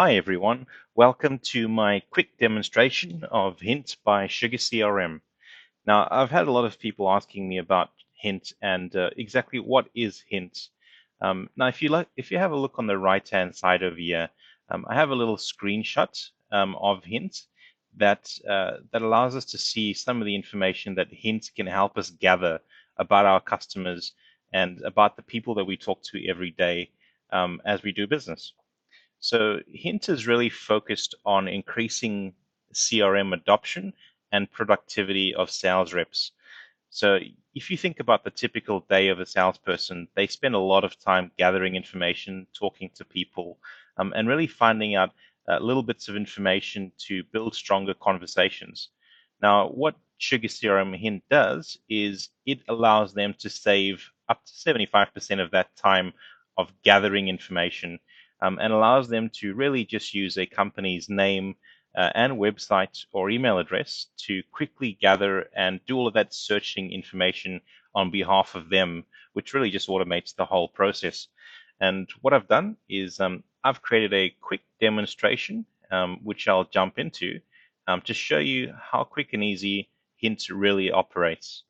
Hi everyone, welcome to my quick demonstration of Hint by SugarCRM. Now, I've had a lot of people asking me about Hint and exactly what is Hint. Now, if you have a look on the right-hand side over here, I have a little screenshot of Hint that allows us to see some of the information that Hint can help us gather about our customers and about the people that we talk to every day as we do business. So Hint is really focused on increasing CRM adoption and productivity of sales reps. So if you think about the typical day of a salesperson, they spend a lot of time gathering information, talking to people, and really finding out little bits of information to build stronger conversations. Now, what Sugar CRM Hint does is it allows them to save up to 75% of that time of gathering information and allows them to really just use a company's name and website or email address to quickly gather and do all of that searching information on behalf of them, which really just automates the whole process. And what I've done is I've created a quick demonstration, which I'll jump into to show you how quick and easy Hint really operates.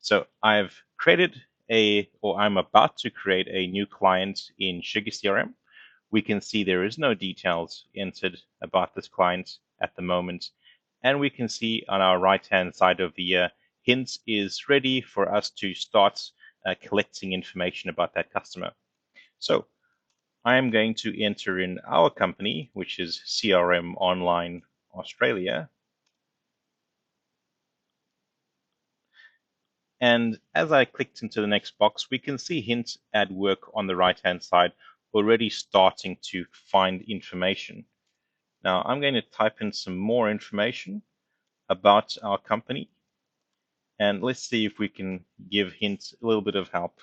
So I've created or I'm about to create a new client in SugarCRM. We can see there is no details entered about this client at the moment. And we can see on our right-hand side of the Hint is ready for us to start collecting information about that customer. So I am going to enter in our company, which is CRM Online Australia. And as I clicked into the next box, we can see Hint at work on the right-hand side, already starting to find information. Now I'm going to type in some more information about our company, and let's see if we can give Hint a little bit of help.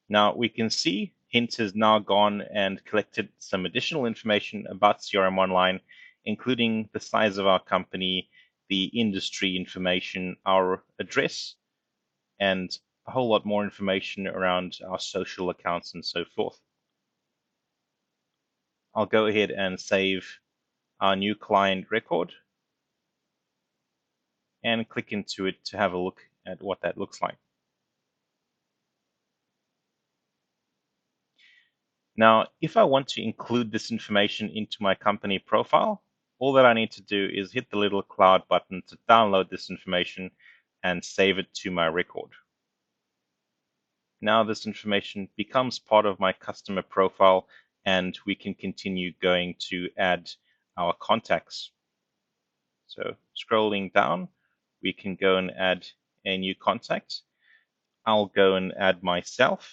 Now we can see Hint has now gone and collected some additional information about CRM Online, including the size of our company, the industry information, our address, and a whole lot more information around our social accounts and so forth. I'll go ahead and save our new client record and click into it to have a look at what that looks like. Now, if I want to include this information into my company profile, all that I need to do is hit the little cloud button to download this information and save it to my record. Now this information becomes part of my customer profile, and we can continue going to add our contacts. So scrolling down, we can go and add a new contact. I'll go and add myself,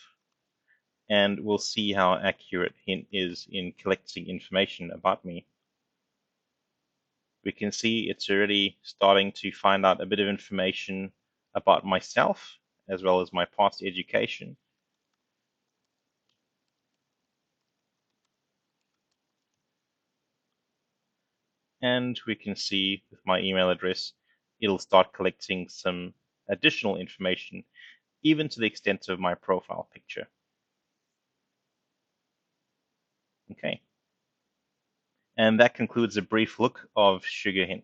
and we'll see how accurate Hint is in collecting information about me. We can see it's already starting to find out a bit of information about myself as well as my past education. And we can see with my email address, it'll start collecting some additional information, even to the extent of my profile picture. Okay. And that concludes a brief look of Sugar Hint.